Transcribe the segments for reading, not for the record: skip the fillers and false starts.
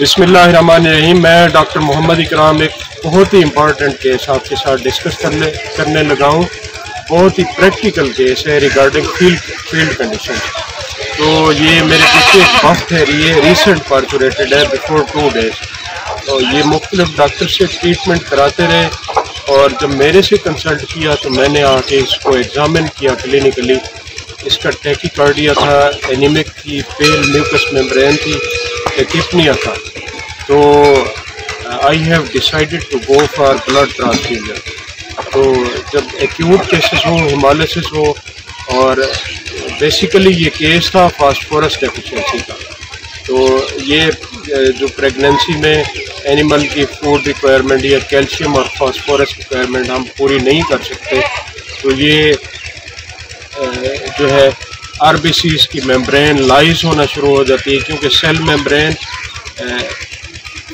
बिस्मिल्लाहिर्रहमानिर्रहीम। मैं डॉक्टर मोहम्मद इकराम एक बहुत ही इम्पॉर्टेंट केस आपके साथ डिस्कस करने लगा हूँ। बहुत ही प्रैक्टिकल केस है रिगार्डिंग फील्ड कंडीशन। तो ये मेरे पीछे एक वक्त है, ये रिसेंट पार्चुरेटेड है बिफोर 2 डेज। तो ये मुख्तलिफ डॉक्टर से ट्रीटमेंट कराते रहे और जब मेरे से कंसल्ट किया तो मैंने आके इसको एग्जामिन किया क्लिनिकली। इसका टैकीकार्डिया था, एनीमिक थी, पेल म्यूकस मेम्ब्रेन थी, टिप्निया था। तो I have decided to go for blood transfusion. तो जब एक्यूट केसेस हो, हिमालिसिस हो, और बेसिकली ये केस था फास्फोरस डेफिशिएंसी का। तो ये जो प्रेगनेंसी में एनिमल की फूड रिक्वायरमेंट या कैल्शियम और फास्फोरस रिक्वायरमेंट हम पूरी नहीं कर सकते, तो ये जो है आरबीसीज की मेम्ब्रेन लाइज होना शुरू हो जाती है, क्योंकि सेल मेम्ब्रेन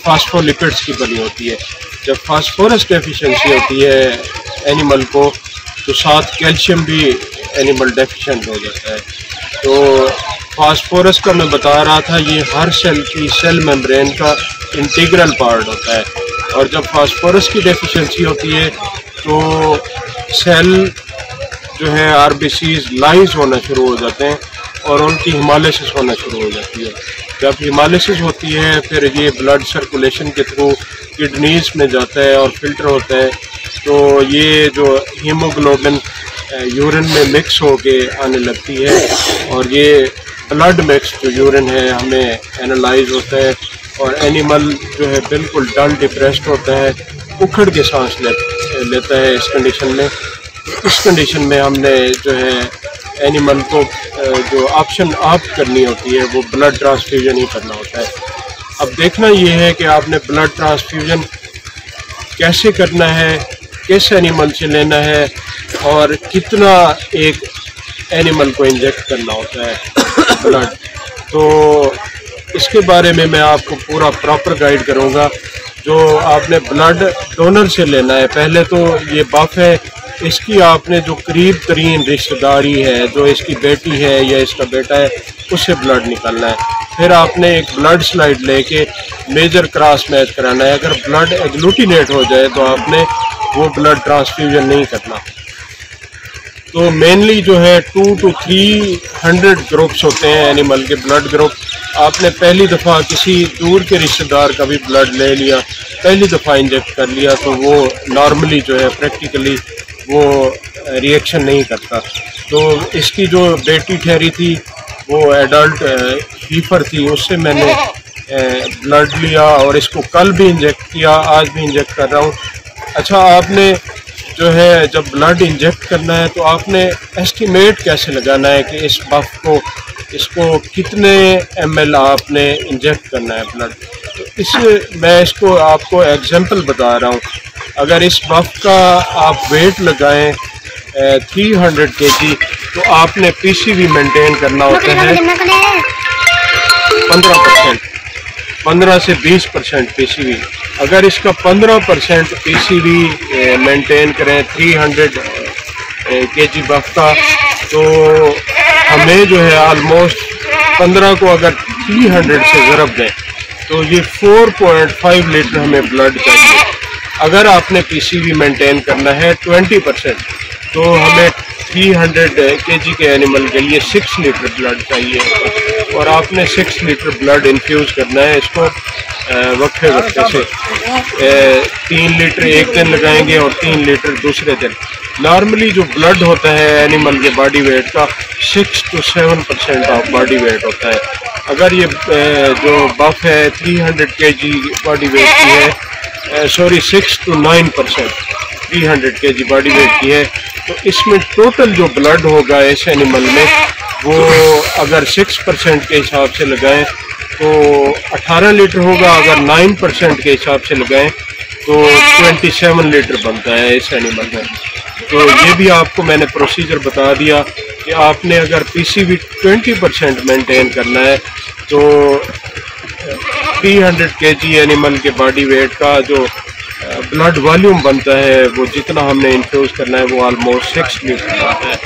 फास्फोलिपिड्स की बनी होती है। जब फास्फोरस डेफिशिएंसी होती है एनिमल को, तो साथ कैल्शियम भी एनिमल डेफिशिएंट हो जाता है। तो फास्फोरस का मैं बता रहा था, ये हर सेल की सेल मेम्ब्रेन का इंटीग्रल पार्ट होता है, और जब फास्फोरस की डेफिशिएंसी होती है तो सेल जो है आरबीसीज लाइज होना शुरू हो जाते हैं और उनकी हिमालिसिस होना शुरू हो जाती है। जब हिमालिसिस होती है फिर ये ब्लड सर्कुलेशन के थ्रू किडनीज में जाता है और फिल्टर होता है। तो ये जो हीमोग्लोबिन यूरिन में मिक्स होके आने लगती है, और ये ब्लड मिक्स जो यूरिन है हमें एनालाइज होता है, और एनिमल जो है बिल्कुल डल डिप्रेस्ड होता है, उखड़ के सांस लेता है। इस कंडीशन में हमने जो है एनिमल को जो ऑप्शन ऑफ करनी होती है वो ब्लड ट्रांसफ्यूजन ही करना होता है। अब देखना ये है कि आपने ब्लड ट्रांसफ्यूजन कैसे करना है, किस एनिमल से लेना है, और कितना एक एनिमल को इंजेक्ट करना होता है ब्लड। तो इसके बारे में मैं आपको पूरा प्रॉपर गाइड करूँगा। जो आपने ब्लड डोनर से लेना है, पहले तो ये बफ है, इसकी आपने जो करीब तरीन रिश्तेदारी है, जो इसकी बेटी है या इसका बेटा है, उससे ब्लड निकालना है। फिर आपने एक ब्लड स्लाइड लेके मेजर क्रॉस मैच कराना है। अगर ब्लड एग्लूटिनेट हो जाए तो आपने वो ब्लड ट्रांसफ्यूजन नहीं करना। तो मेनली जो है 200 to 300 ग्रुप्स होते हैं एनिमल के ब्लड ग्रुप। आपने पहली दफ़ा किसी दूर के रिश्तेदार का भी ब्लड ले लिया, पहली दफ़ा इंजेक्ट कर लिया, तो वो नॉर्मली जो है प्रैक्टिकली वो रिएक्शन नहीं करता। तो इसकी जो बेटी ठहरी थी वो एडल्ट फीवर थी, उससे मैंने ब्लड लिया और इसको कल भी इंजेक्ट किया, आज भी इंजेक्ट कर रहा हूँ। अच्छा, आपने जो है जब ब्लड इंजेक्ट करना है तो आपने एस्टिमेट कैसे लगाना है कि इस बफ को, इसको कितने ml आपने इंजेक्ट करना है ब्लड। तो इससे मैं इसको आपको एग्जांपल बता रहा हूँ। अगर इस बफ का आप वेट लगाएं 300 kg, तो आपने पीसीवी मेंटेन करना होता है 15%, 15 से 20% पीसीवी। अगर इसका 15% पीसीवी मेंटेन करें 300 kg बफ का, तो हमें जो है ऑलमोस्ट 15 को अगर 300 से ज़रब दें तो ये 4.5 लीटर हमें ब्लड चाहिए। अगर आपने पीसीवी मेंटेन करना है 20%, तो हमें 300 kg के एनिमल के लिए 6 लीटर ब्लड चाहिए, और आपने 6 लीटर ब्लड इन्फ्यूज़ करना है इसको वक्फे से। 3 लीटर एक दिन लगाएंगे और 3 लीटर दूसरे दिन। नॉर्मली जो ब्लड होता है एनिमल के बॉडी वेट का 6 to 7% ऑफ बॉडी वेट होता है। अगर ये जो बफ है 300 kg बॉडी वेट की है, 6 to 9% 300 kg बॉडी वेट की है, तो इसमें टोटल जो ब्लड होगा इस एनिमल में, वो अगर 6% के हिसाब से लगाएं तो 18 लीटर होगा। अगर 9% के हिसाब से लगाएं तो 27 लीटर बनता है इस एनिमल में। तो ये भी आपको मैंने प्रोसीजर बता दिया कि आपने अगर पीसीवी 20% मेंटेन करना है तो 300 kg एनिमल के बॉडी वेट का जो ब्लड वॉल्यूम बनता है, वो जितना हमने इन्फ्यूज़ करना है वो ऑलमोस्ट 6 लीटर बनता है।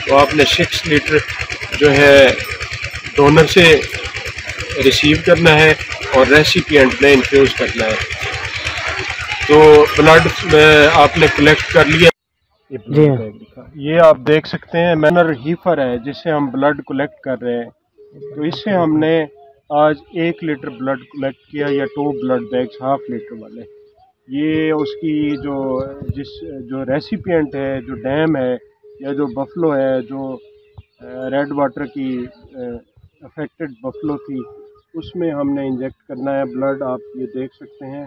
तो आपने 6 लीटर जो है डोनर से रिसीव करना है, और रेसिपिएंट ने इन्फ्यूज़ करना है। तो ब्लड आपने कलेक्ट कर लिया। ये आप देख सकते हैं मैनर हीफर है जिससे हम ब्लड कलेक्ट कर रहे हैं। तो इससे हमने आज 1 लीटर ब्लड कलेक्ट किया या 2 ब्लड बैग्स हाफ लीटर वाले। ये उसकी जो रेसिपिएंट है, जो डैम है या जो बफलो है, जो रेड वाटर की अफेक्टेड बफलो थी, उसमें हमने इंजेक्ट करना है ब्लड। आप ये देख सकते हैं।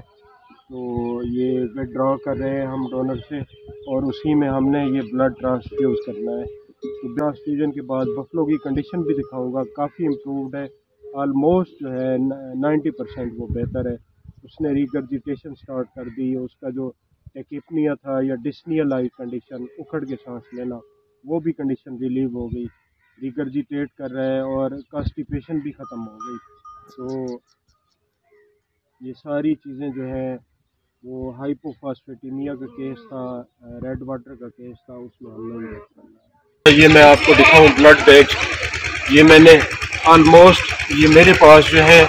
तो ये विड्रॉ कर रहे हैं हम डोनर से और उसी में हमने ये ब्लड ट्रांसफ्यूज़ करना है। तो ट्रांसफ्यूजन के बाद बफलो की कंडीशन भी दिखाऊंगा, काफ़ी इम्प्रूव्ड है। आलमोस्ट जो है 90% वो बेहतर है। उसने रिगर्जिटेशन स्टार्ट कर दी। उसका जो टेकिपनिया था या डिस्निया लाइक कंडीशन, उखड़ के सांस लेना, वो भी कंडीशन रिलीव हो गई। रिगर्जिटेट कर रहा है और कॉन्स्टिपेशन भी ख़त्म हो गई। तो ये सारी चीज़ें जो है वो हाइपोफॉस्फेटेमिया का केस था, रेड वाटर का केस था, उसमें हमने इंजेक्ट करना है। ये मैं आपको दिखाऊं ब्लड बैग। ये मैंने ऑलमोस्ट ये मेरे पास जो है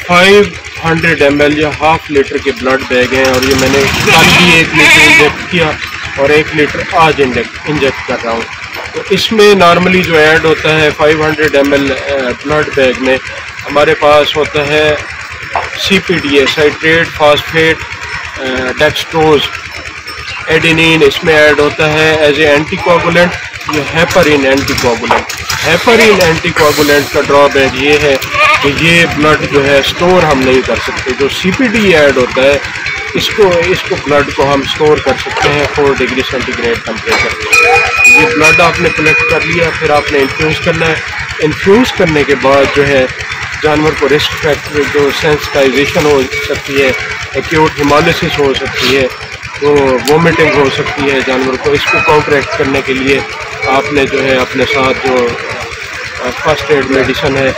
500 ml या हाफ लीटर के ब्लड बैग हैं और ये मैंने कल भी 1 लीटर इंजेक्ट किया और 1 लीटर आज इंजेक्ट कर रहा हूँ। तो इसमें नॉर्मली जो ऐड होता है 500 ml ब्लड बैग में हमारे पास होता है CPDA, citrate phosphate dextrose, adenine इसमें ऐड होता है एज ए एंटीकोगुलेंट। ये हेपरिन एंटीकोगुलेंट। हेपरिन एंटीकोगुलेंट का ड्रॉबैक ये है कि ये ब्लड जो है स्टोर हम नहीं कर सकते। जो CPD ऐड होता है इसको ब्लड को हम स्टोर कर सकते हैं 4 डिग्री सेंटीग्रेड टेम्परेचर पे। ये ब्लड आपने कलेक्ट कर लिया, फिर आपने इन्फ्यूज़ करना है। इन्फ्यूज़ करने के बाद जो है जानवर को रिस्क फैक्टर जो सेंसिटाइजेशन हो सकती है, एक्यूट हिमोलिसिस हो सकती है, तो वोमिटिंग हो सकती है जानवर को। इसको काउंटरैक्ट करने के लिए आपने जो है अपने साथ जो फर्स्ट एड मेडिसिन है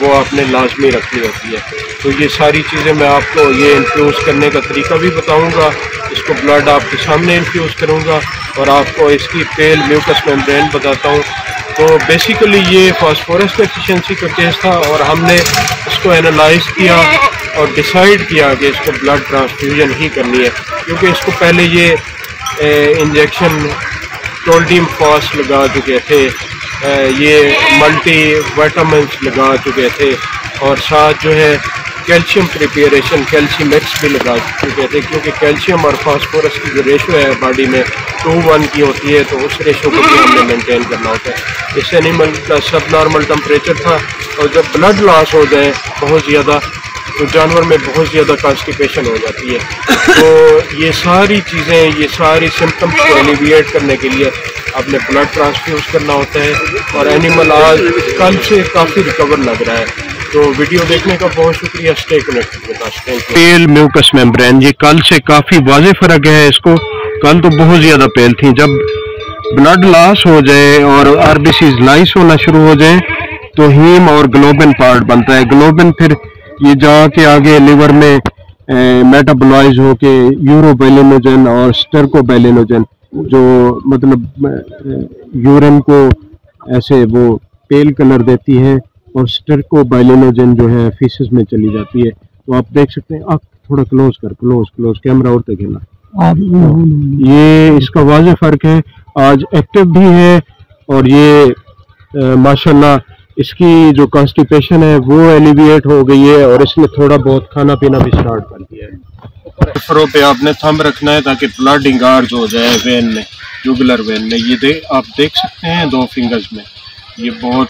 वो आपने लाजमी रखनी होती है। तो ये सारी चीज़ें मैं आपको ये इन्फ्यूज़ करने का तरीका भी बताऊंगा। इसको ब्लड आपके सामने इन्फ्यूज़ करूंगा और आपको इसकी पेल म्यूकस मेम्ब्रेन बताता हूँ। तो बेसिकली ये फास्फोरस डेफिशिएंसी का केस था और हमने इसको एनालाइज किया और डिसाइड किया कि इसको ब्लड ट्रांसफ्यूजन ही करनी है, क्योंकि इसको पहले ये इंजेक्शन टोल्डीम फॉस लगा चुके थे, ये मल्टी विटामिन्स लगा चुके थे और साथ जो है कैल्शियम प्रिपरेशन कैल्शियम एक्स भी लगा चुके थे, क्योंकि कैल्शियम और फास्फोरस की जो रेशो है बॉडी में 2:1 की होती है, तो उस रेशो को भी हमने मेंटेन करना होता है। इस एनिमल का सब नॉर्मल टेम्परेचर था और जब ब्लड लॉस हो जाए बहुत ज़्यादा तो जानवर में बहुत ज़्यादा कॉन्स्टिपेशन हो जाती है। तो ये सारी चीज़ें, ये सारी सिम्टम्स को एलिविएट करने के लिए आपने ब्लड ट्रांसफ्यूज़ करना होता है और एनिमल आज कल से काफ़ी रिकवर लग रहा है। तो वीडियो देखने का बहुत शुक्रिया। Stay connected with us. Thank you. Pale mucous membrane, ये कल से काफ़ी वाज़ेह फ़र्क है इसको। कल तो बहुत ज़्यादा पेल थी। जब ब्लड लॉस हो जाए और RBCs लाइस होना शुरू हो जाए तो हीम और ग्लोबिन पार्ट बनता है। ग्लोबिन फिर ये जाके आगे लिवर में मेटाबोलाइज होके यूरोबैलिनोजन और स्टर्कोबैलिनोजन, जो मतलब यूरिन को ऐसे वो पेल कलर देती है और स्टर्कोबैलिनोजन जो है फीसेस में चली जाती है। तो आप देख सकते हैं, आप थोड़ा क्लोज कैमरा और देखना, ये इसका वाज़ेह फ़र्क है। आज एक्टिव भी है और ये माशाल्लाह इसकी जो कॉन्स्टिपेशन है वो एलिविएट हो गई है और इसने थोड़ा बहुत खाना पीना भी स्टार्ट कर दिया है। फरों पे आपने थंब रखना है ताकि ब्लड इंगार्ज हो जाए वेन में, जुगुलर वेन में। ये आप देख सकते हैं 2 फिंगर्स में ये बहुत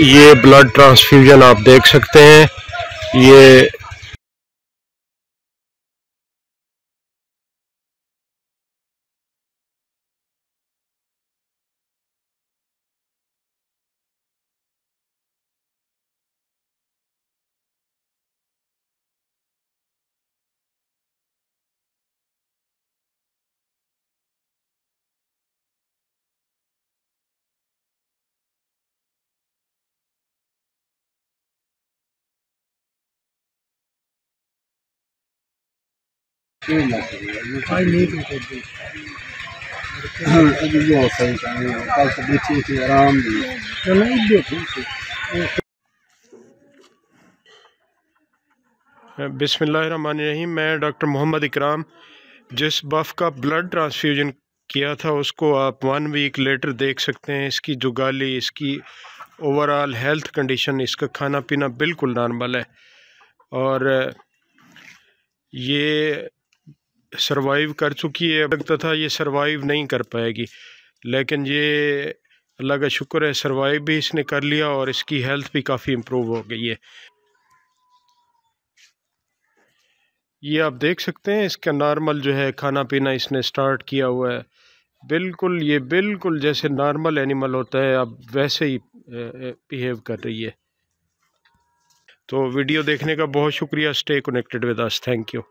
ये ब्लड ट्रांसफ्यूजन आप देख सकते हैं। ये बिस्मिल्लाहिर्रहमानिर्रहीम। मैं डॉक्टर मोहम्मद इकराम। जिस बफ़ का ब्लड ट्रांसफ्यूजन किया था उसको आप 1 वीक लेटर देख सकते हैं। इसकी जुगाली, इसकी ओवरऑल हेल्थ कंडीशन, इसका खाना पीना बिल्कुल नॉर्मल है और ये सरवाइव कर चुकी है। लगता था ये सरवाइव नहीं कर पाएगी, लेकिन ये अल्लाह का शुक्र है सरवाइव भी इसने कर लिया और इसकी हेल्थ भी काफ़ी इम्प्रूव हो गई है। ये आप देख सकते हैं इसका नॉर्मल जो है खाना पीना इसने स्टार्ट किया हुआ है। बिल्कुल ये बिल्कुल जैसे नॉर्मल एनिमल होता है अब वैसे ही बिहेव कर रही है। तो वीडियो देखने का बहुत शुक्रिया। Stay connected with us. Thank you.